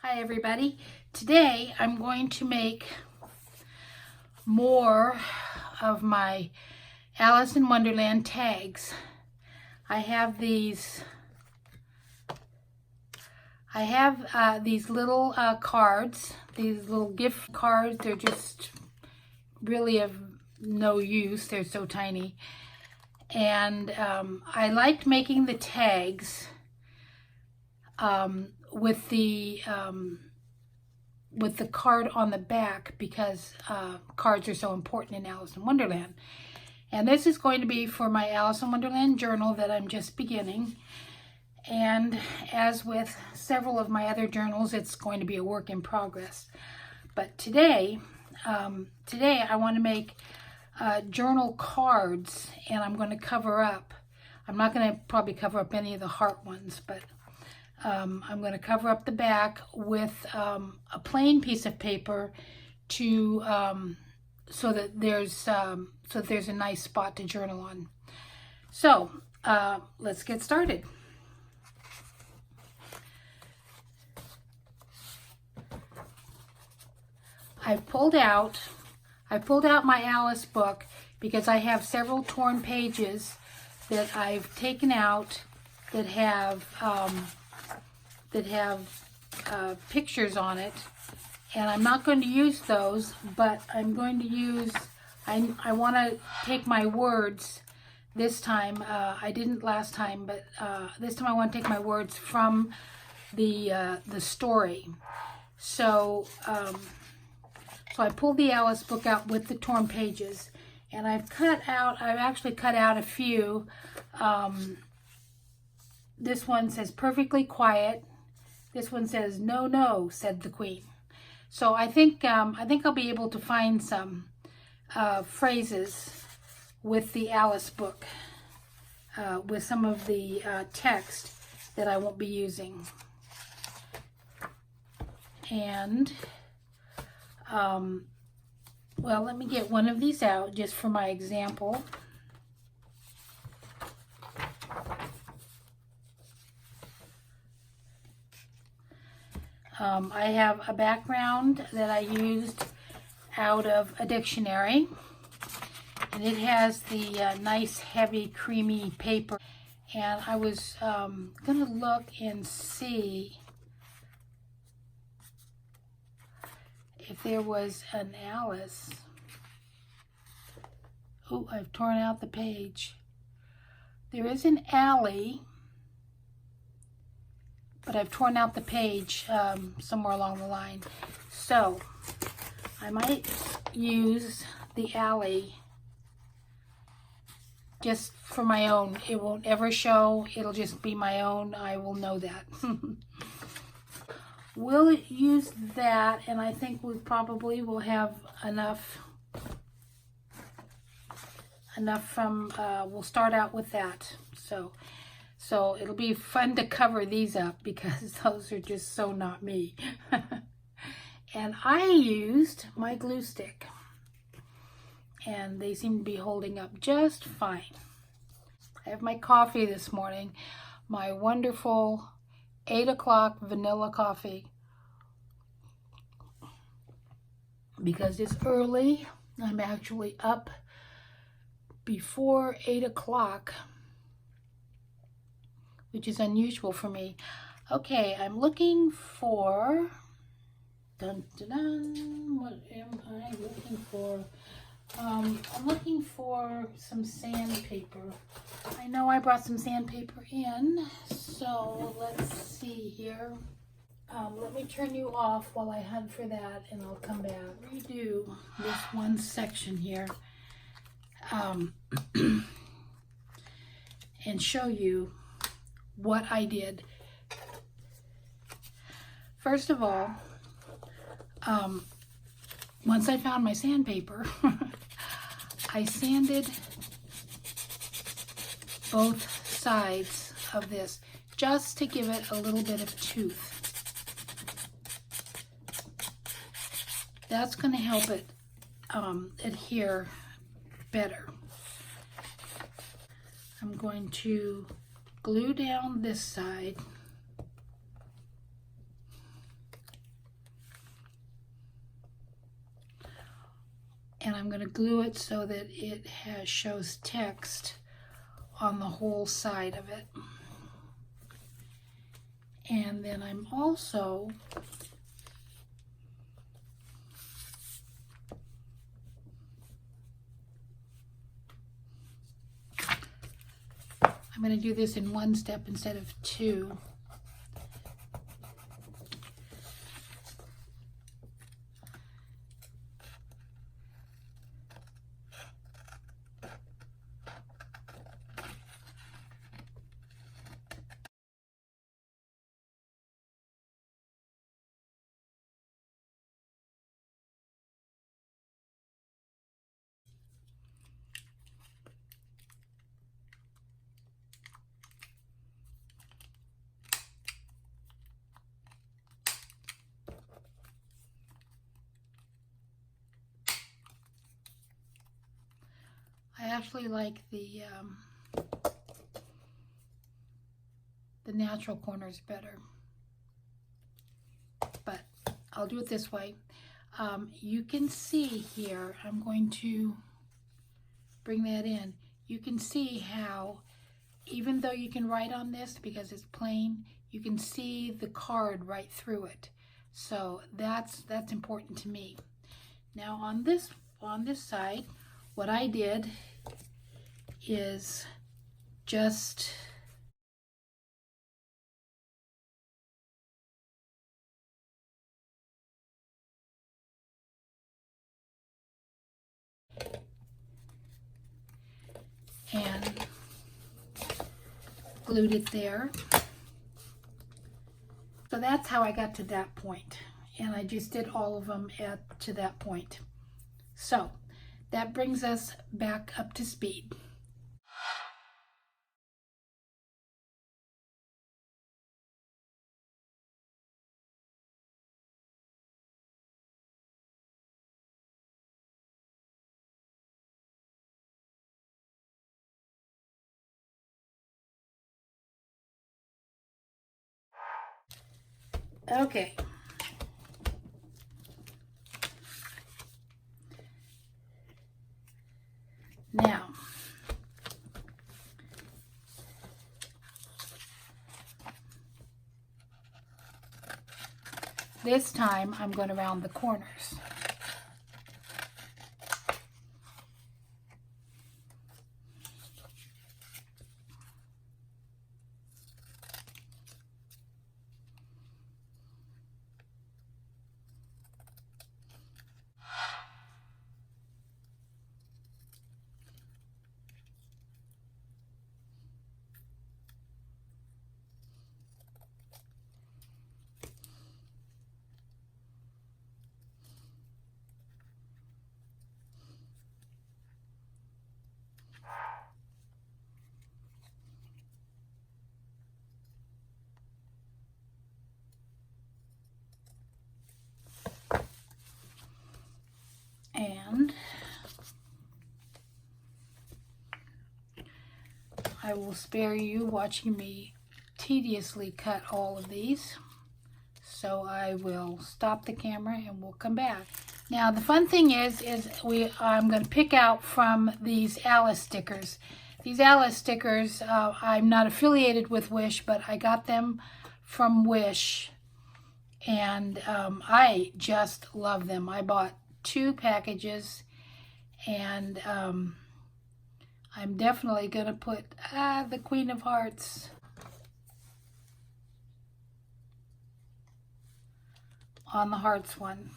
Hi everybody. Today I'm going to make more of my Alice in Wonderland tags. I have these little cards, these little gift cards. They're just really of no use. They're so tiny. And I liked making the tags with the card on the back because cards are so important in Alice in Wonderland. And this is going to be for my Alice in Wonderland journal that I'm just beginning. And as with several of my other journals, it's going to be a work in progress. But today I want to make journal cards, and I'm going to cover up. I'm not going to probably cover up any of the heart ones, but I'm going to cover up the back with a plain piece of paper to so that there's a nice spot to journal on. So let's get started. I pulled out my Alice book because I have several torn pages that I've taken out that have pictures on it, and I'm not going to use those, but I'm going to use, I want to take my words this time. I didn't last time, but this time I want to take my words from the story. So I pulled the Alice book out with the torn pages, and I've actually cut out a few. This one says perfectly quiet. This one says no, no, said the Queen. So I think I'll be able to find some phrases with the Alice book, with some of the text that I won't be using. And well, let me get one of these out just for my example. I have a background that I used out of a dictionary, and it has the nice heavy creamy paper, and I was gonna look and see if there was an Alice. Oh, I've torn out the page. There is an alley, but I've torn out the page somewhere along the line. So I might use the alley just for my own. It won't ever show. It'll just be my own. I will know that. We'll use that, and I think we probably will have enough from, we'll start out with that. So it'll be fun to cover these up because those are just so not me. And I used my glue stick, and they seem to be holding up just fine. I have my coffee this morning, my wonderful 8 o'clock vanilla coffee, because it's early. I'm actually up before 8 o'clock, which is unusual for me. Okay, I'm looking for, dun, dun, dun, what am I looking for? I'm looking for some sandpaper. I know I brought some sandpaper in, so let's see here. Let me turn you off while I hunt for that, and I'll come back. Redo this one section here, and show you what I did. First of all, once I found my sandpaper, I sanded both sides of this just to give it a little bit of tooth. That's going to help it adhere better. I'm going to glue down this side I'm going to glue it so that it shows text on the whole side of it. And then I'm also I'm going to do this in one step instead of two. I actually like the natural corners better, but I'll do it this way. You can see here, I'm going to bring that in. You can see how, even though you can write on this because it's plain, you can see the card right through it. So that's important to me. Now on this side, what I did is just and glued it there. So that's how I got to that point. And I just did all of them to that point. So that brings us back up to speed. Okay. Now, this time I'm going to round the corners. And I will spare you watching me tediously cut all of these. So I will stop the camera and we'll come back. Now the fun thing is I'm going to pick out from these Alice stickers. These Alice stickers, I'm not affiliated with Wish, but I got them from Wish. And I just love them. I bought 2 packages, and I'm definitely going to put the Queen of Hearts on the Hearts one.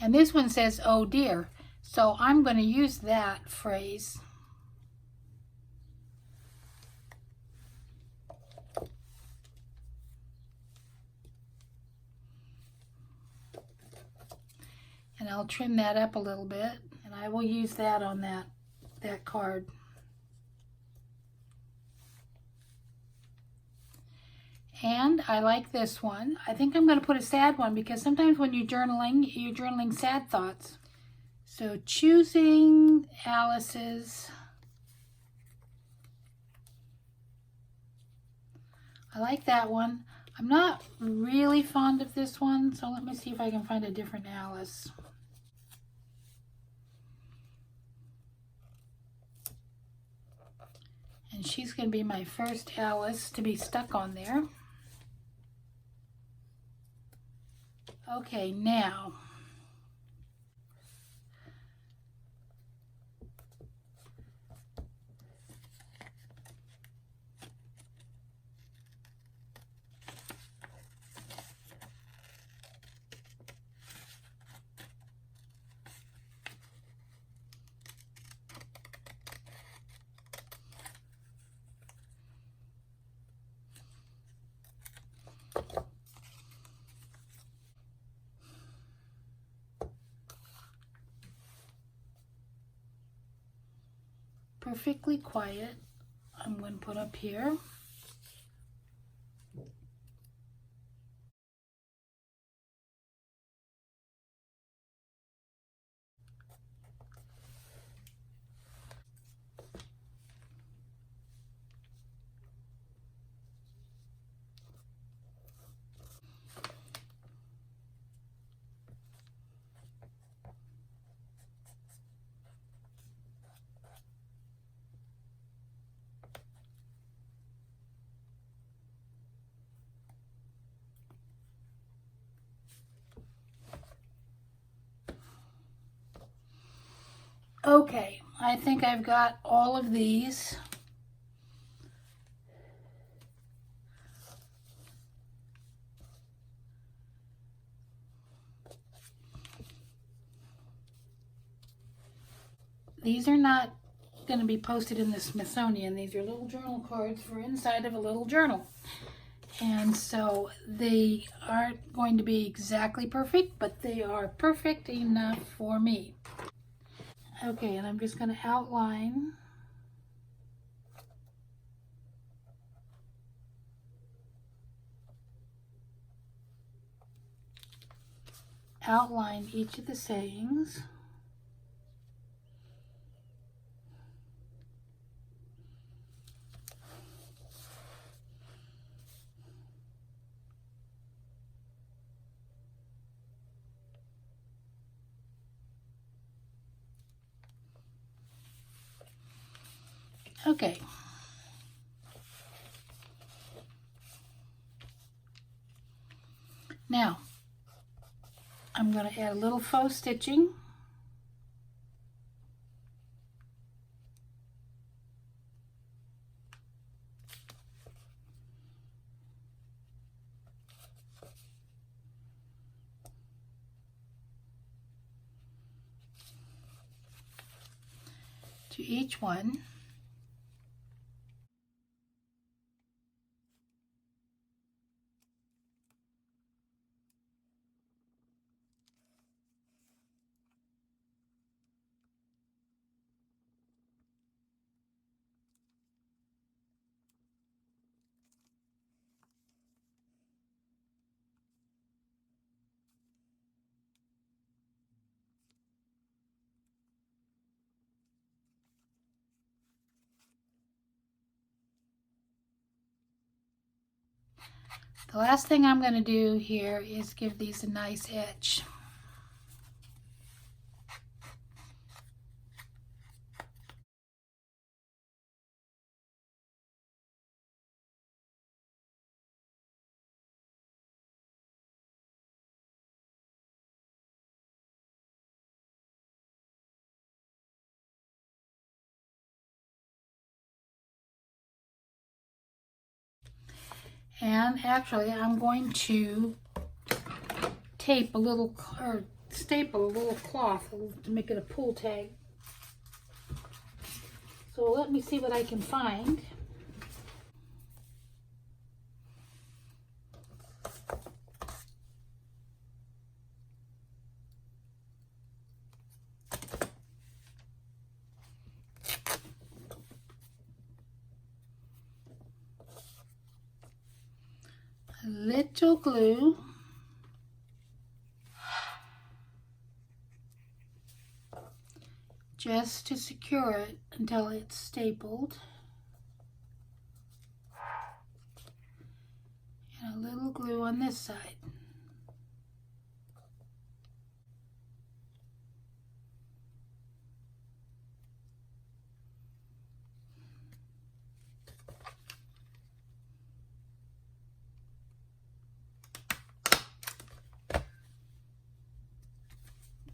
And this one says, "Oh dear." So I'm going to use that phrase. And I'll trim that up a little bit, and I will use that on that card. And I like this one. I think I'm going to put a sad one because sometimes when you're journaling sad thoughts. So choosing Alice's I like that one. I'm not really fond of this one, so let me see if I can find a different Alice. And she's going to be my first Alice to be stuck on there. Okay, now Perfectly Quiet, I'm going to put up here. Okay, I think I've got all of these. These are not going to be posted in the Smithsonian. These are little journal cards for inside of a little journal. And so they aren't going to be exactly perfect, but they are perfect enough for me. Okay, and I'm just going to outline each of the sayings. Okay. Now, I'm going to add a little faux stitching. To each one. The last thing I'm going to do here is give these a nice edge. And actually, I'm going to tape a little, or staple a little cloth to make it a pull tag. So let me see what I can find. A little glue. Just to secure it until it's stapled. on this side.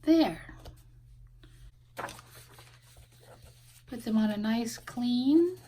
There. Put them on a nice clean